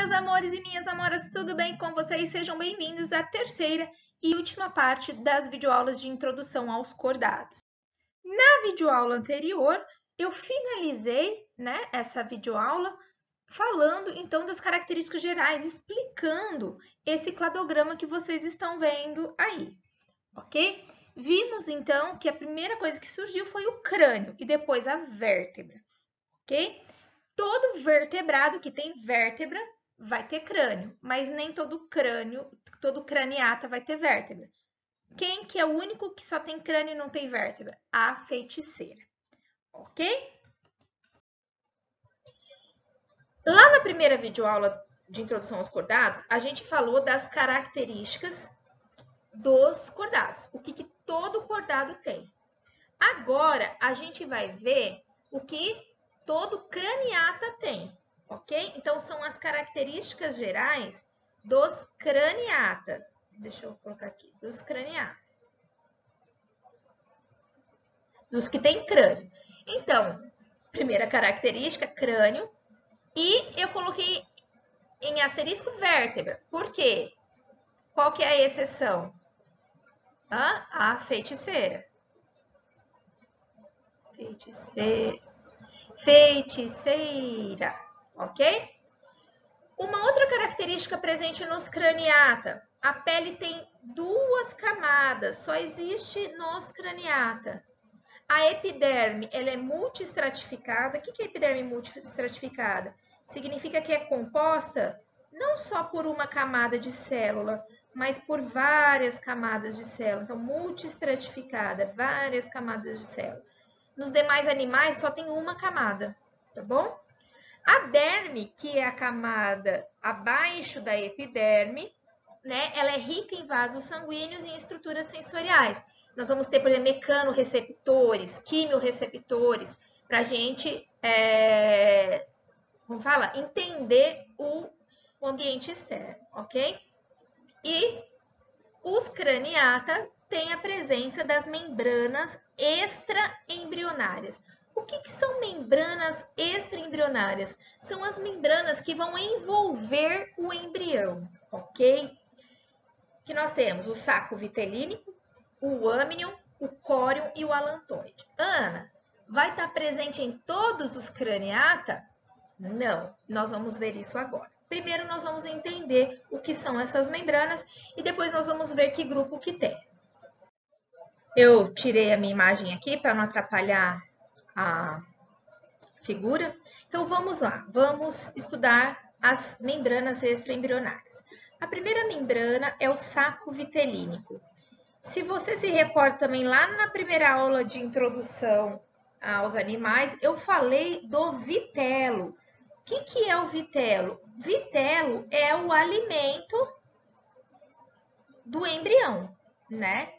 meus amores e minhas amoras, tudo bem com vocês? Sejam bem-vindos à terceira e última parte das videoaulas de introdução aos cordados. Na videoaula anterior, eu finalizei, essa videoaula falando então das características gerais, explicando esse cladograma que vocês estão vendo aí, ok? Vimos então que a primeira coisa que surgiu foi o crânio e depois a vértebra, ok? Todo vertebrado que tem vértebra vai ter crânio, mas nem todo crânio, todo craniata vai ter vértebra. Quem que é o único que só tem crânio e não tem vértebra? A feiticeira, ok? Lá na primeira videoaula de introdução aos cordados, a gente falou das características dos cordados, o que todo cordado tem. Agora, a gente vai ver o que todo craniata tem, ok? Então, são as características gerais dos craniata. Deixa eu colocar aqui, dos craniata. Dos que tem crânio. Então, primeira característica, crânio. E eu coloquei em asterisco vértebra. Por quê? Qual que é a exceção? A feiticeira. Feiticeira, ok? Uma outra característica presente nos craniata, a pele tem duas camadas, só existe nos craniata. A epiderme, ela é multiestratificada. O que é epiderme multiestratificada? Significa que é composta não só por uma camada de célula, mas por várias camadas de célula. Então, multiestratificada, várias camadas de célula. Nos demais animais só tem uma camada, tá bom? A derme, que é a camada abaixo da epiderme, ela é rica em vasos sanguíneos e em estruturas sensoriais. Nós vamos ter, por exemplo, mecanorreceptores, quimiorreceptores, para a gente, entender o ambiente externo, ok? E os craniata têm a presença das membranas extraembrionárias. O que são membranas extraembrionárias? São as membranas que vão envolver o embrião, ok? Que nós temos o saco vitelínico, o âmnion, o córion e o alantoide. Ana, vai estar presente em todos os craniata? Não, nós vamos ver isso agora. Primeiro, nós vamos entender o que são essas membranas e depois nós vamos ver que grupo que tem. Eu tirei a minha imagem aqui para não atrapalhar a figura. Então, vamos lá. Vamos estudar as membranas extraembrionárias. A primeira membrana é o saco vitelínico. Se você se recorda também, lá na primeira aula de introdução aos animais, eu falei do vitelo. O que é o vitelo? Vitelo é o alimento do embrião, né?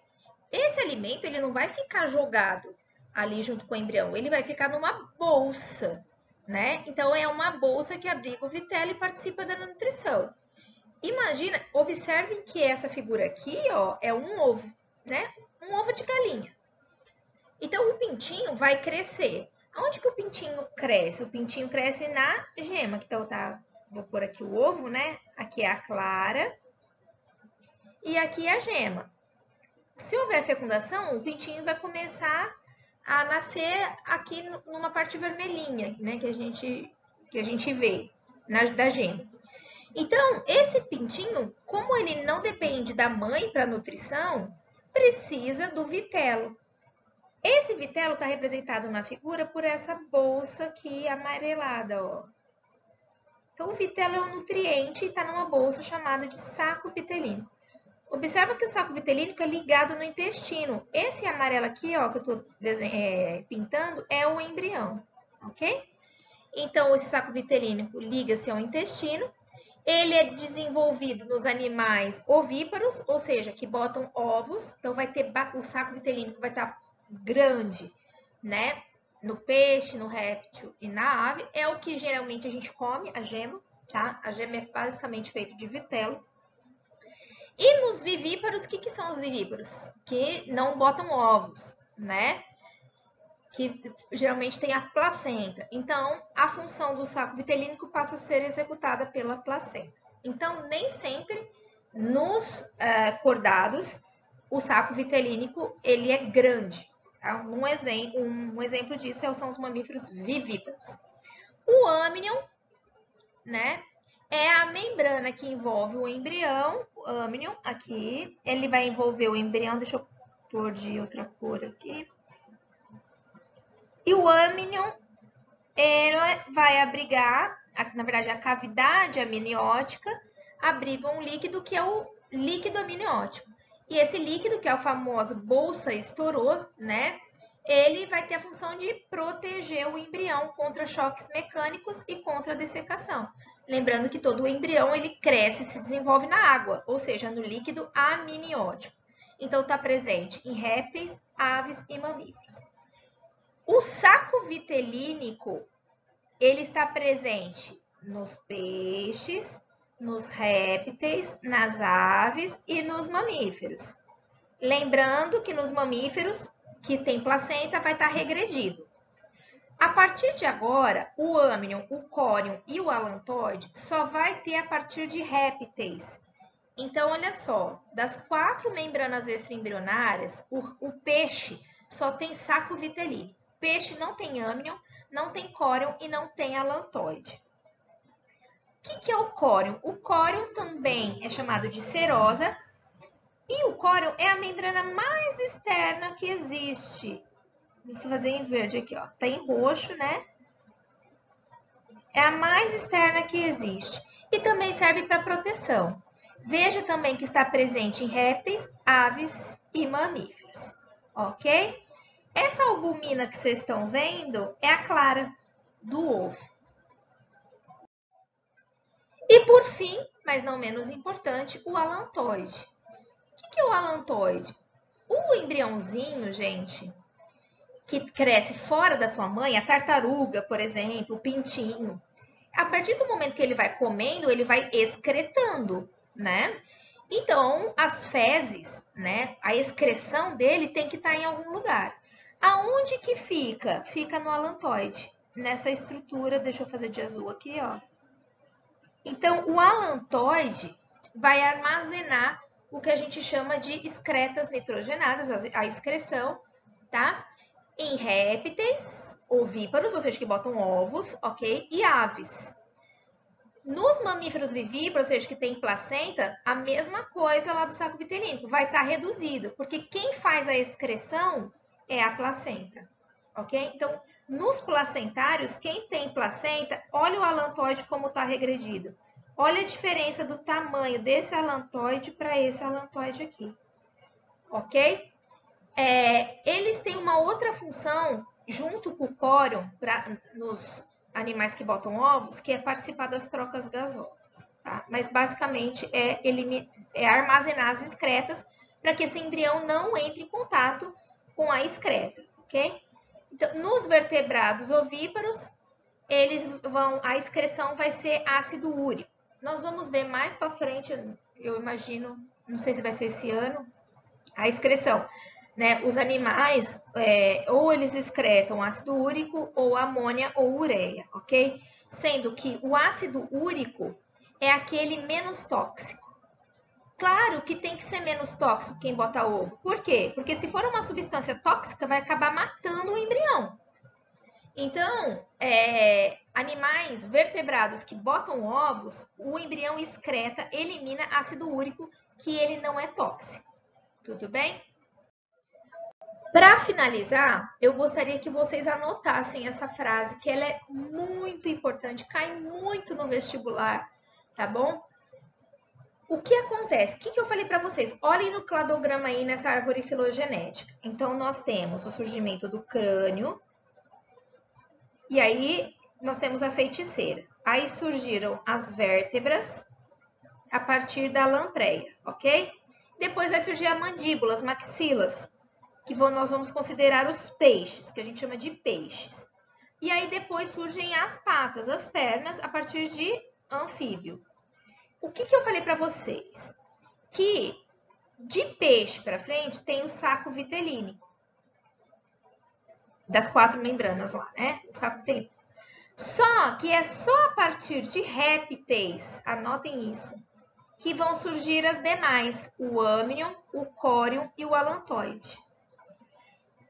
Esse alimento, ele não vai ficar jogado ali junto com o embrião, ele vai ficar numa bolsa, né? Então, é uma bolsa que abriga o vitelo e participa da nutrição. Imagina, observem que essa figura aqui, ó, é um ovo, né? Um ovo de galinha. Então, o pintinho vai crescer. Aonde que o pintinho cresce? O pintinho cresce na gema. Então, vou pôr aqui o ovo, né? Aqui é a clara e aqui é a gema. Se houver fecundação, o pintinho vai começar a nascer aqui numa parte vermelhinha, né? Que a gente vê da gema. Então, esse pintinho, como ele não depende da mãe para nutrição, precisa do vitelo. Esse vitelo está representado na figura por essa bolsa aqui amarelada, ó. Então, o vitelo é um nutriente e está numa bolsa chamada de saco vitelínico. Observa que o saco vitelínico é ligado no intestino. Esse amarelo aqui, ó, que eu estou pintando, é o embrião, ok? Então, esse saco vitelínico liga-se ao intestino. Ele é desenvolvido nos animais ovíparos, ou seja, que botam ovos. Então, o saco vitelínico vai estar grande, né? No peixe, no réptil e na ave. É o que geralmente a gente come, a gema, tá? A gema é basicamente feita de vitelo. E nos vivíparos, o que são os vivíparos? Que não botam ovos, né? que geralmente tem a placenta. Então, a função do saco vitelínico passa a ser executada pela placenta. Então, nem sempre nos cordados o saco vitelínico ele é grande. Tá? Um exemplo disso são os mamíferos vivíparos. O âmnion, né, é a membrana que envolve o embrião, o âmnion aqui, ele vai envolver o embrião, deixa eu pôr de outra cor aqui. E o âmnion, ela vai abrigar, na verdade, a cavidade amniótica abriga um líquido que é o líquido amniótico. E esse líquido, que é a famosa bolsa estourou, né? Ele vai ter a função de proteger o embrião contra choques mecânicos e contra a dessecação. Lembrando que todo o embrião ele cresce e se desenvolve na água, ou seja, no líquido amniótico. Então, está presente em répteis, aves e mamíferos. O saco vitelínico, ele está presente nos peixes, nos répteis, nas aves e nos mamíferos. Lembrando que nos mamíferos que tem placenta vai estar regredido. A partir de agora, o âmnion, o córion e o alantoide só vai ter a partir de répteis. Então, olha só, das 4 membranas extraembrionárias, o peixe só tem saco vitelínico. Peixe não tem âmnion, não tem córion e não tem alantoide. O que é o córion? O córion também é chamado de serosa e o córion é a membrana mais externa que existe. Vou fazer em verde aqui, ó. Tá em roxo, né? É a mais externa que existe e também serve para proteção. Veja também que está presente em répteis, aves e mamíferos, ok? Essa albumina que vocês estão vendo é a clara do ovo. E por fim, mas não menos importante, o alantoide. O que é o alantoide? O embriãozinho, gente, que cresce fora da sua mãe, a tartaruga, por exemplo, o pintinho, a partir do momento que ele vai comendo, ele vai excretando, né? Então, as fezes, né? A excreção dele tem que estar em algum lugar. Aonde que fica? Fica no alantoide, nessa estrutura, deixa eu fazer de azul aqui, ó. Então, o alantoide vai armazenar o que a gente chama de excretas nitrogenadas, a excreção, tá? Em répteis, ovíparos, ou seja, que botam ovos, ok? E aves. Nos mamíferos vivíparos, ou seja, que tem placenta, a mesma coisa lá do saco vitelínico, vai estar reduzido, porque quem faz a excreção é a placenta, ok? Então, nos placentários, quem tem placenta, olha o alantoide como está regredido. Olha a diferença do tamanho desse alantoide para esse alantoide aqui, ok? Eles têm uma outra função, junto com o córion, nos animais que botam ovos, que é participar das trocas gasosas. Tá? Mas, basicamente, é armazenar as excretas para que esse embrião não entre em contato com a excreta, ok? Então, nos vertebrados ovíparos, a excreção vai ser ácido úrico. Nós vamos ver mais para frente, eu imagino, não sei se vai ser esse ano, a excreção. Né? Os animais, ou eles excretam ácido úrico, ou amônia, ou ureia, ok? Sendo que o ácido úrico é aquele menos tóxico. Claro que tem que ser menos tóxico quem bota ovo. Por quê? Porque se for uma substância tóxica, vai acabar matando o embrião. Então, animais vertebrados que botam ovos, o embrião excreta, elimina ácido úrico, que ele não é tóxico. Tudo bem? Para finalizar, eu gostaria que vocês anotassem essa frase, que ela é muito importante, cai muito no vestibular, tá bom? O que acontece? O que eu falei para vocês? Olhem no cladograma aí nessa árvore filogenética. Então, nós temos o surgimento do crânio, e aí nós temos a feiticeira. Aí surgiram as vértebras a partir da lampreia, ok? Depois vai surgir a mandíbula, as maxilas, que nós vamos considerar os peixes, que a gente chama de peixes. E aí depois surgem as patas, as pernas, a partir de anfíbio. O que eu falei para vocês? Que de peixe para frente tem o saco vitelínico. das 4 membranas lá, né? O saco tem. Só que é só a partir de répteis, anotem isso, que vão surgir as demais, o âmnion, o córion e o alantoide.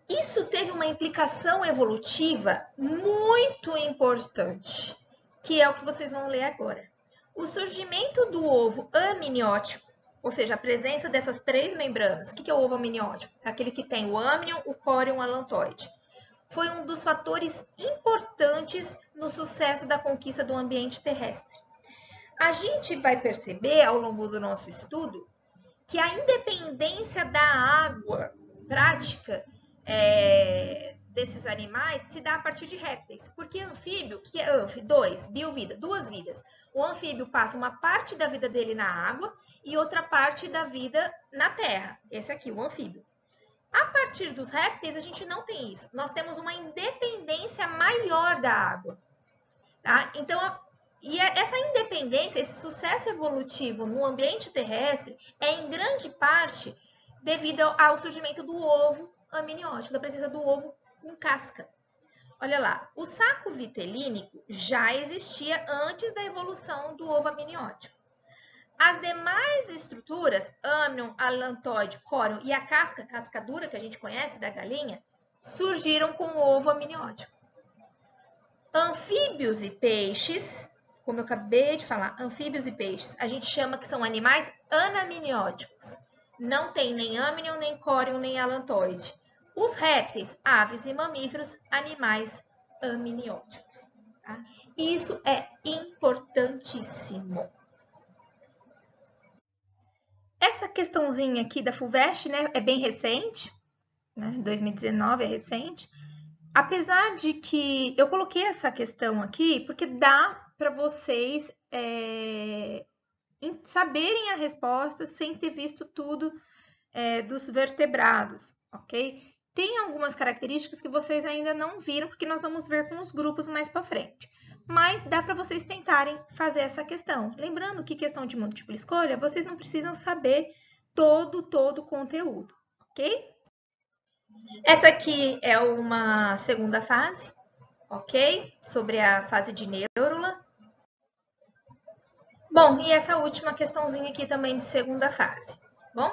Isso teve uma implicação evolutiva muito importante, que é o que vocês vão ler agora. O surgimento do ovo amniótico, ou seja, a presença dessas 3 membranas. O que é o ovo amniótico? Aquele que tem o âmnion, o córion e o alantoide. Foi um dos fatores importantes no sucesso da conquista do ambiente terrestre. A gente vai perceber ao longo do nosso estudo que a independência da água prática desses animais se dá a partir de répteis. Porque anfíbio, que é biovida, 2 vidas. O anfíbio passa uma parte da vida dele na água e outra parte da vida na terra. Esse aqui, o anfíbio. A partir dos répteis, a gente não tem isso. Nós temos uma independência maior da água. Tá? Então, essa independência, esse sucesso evolutivo no ambiente terrestre é em grande parte devido ao surgimento do ovo amniótico, da presença do ovo com casca. Olha lá, o saco vitelínico já existia antes da evolução do ovo amniótico. As demais estruturas, âmnion, alantoide, córion e a casca dura que a gente conhece da galinha, surgiram com o ovo amniótico. Anfíbios e peixes, como eu acabei de falar, anfíbios e peixes, a gente chama que são animais anamnióticos. Não tem nem âmnion, nem córion, nem alantoide. Os répteis, aves e mamíferos, animais amnióticos. Tá? Isso é importantíssimo. Essa questãozinha aqui da FUVEST, né, é bem recente, né, 2019 é recente. Apesar de que eu coloquei essa questão aqui, porque dá para vocês saberem a resposta sem ter visto tudo dos vertebrados, ok? Tem algumas características que vocês ainda não viram, porque nós vamos ver com os grupos mais para frente. Mas dá para vocês tentarem fazer essa questão. Lembrando que questão de múltipla escolha, vocês não precisam saber todo o conteúdo, ok? Essa aqui é uma segunda fase, ok? Sobre a fase de neurula. Bom, e essa última questãozinha aqui também de segunda fase, bom?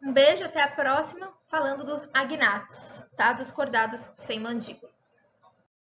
Um beijo, até a próxima, falando dos agnatos, tá? Dos cordados sem mandíbula.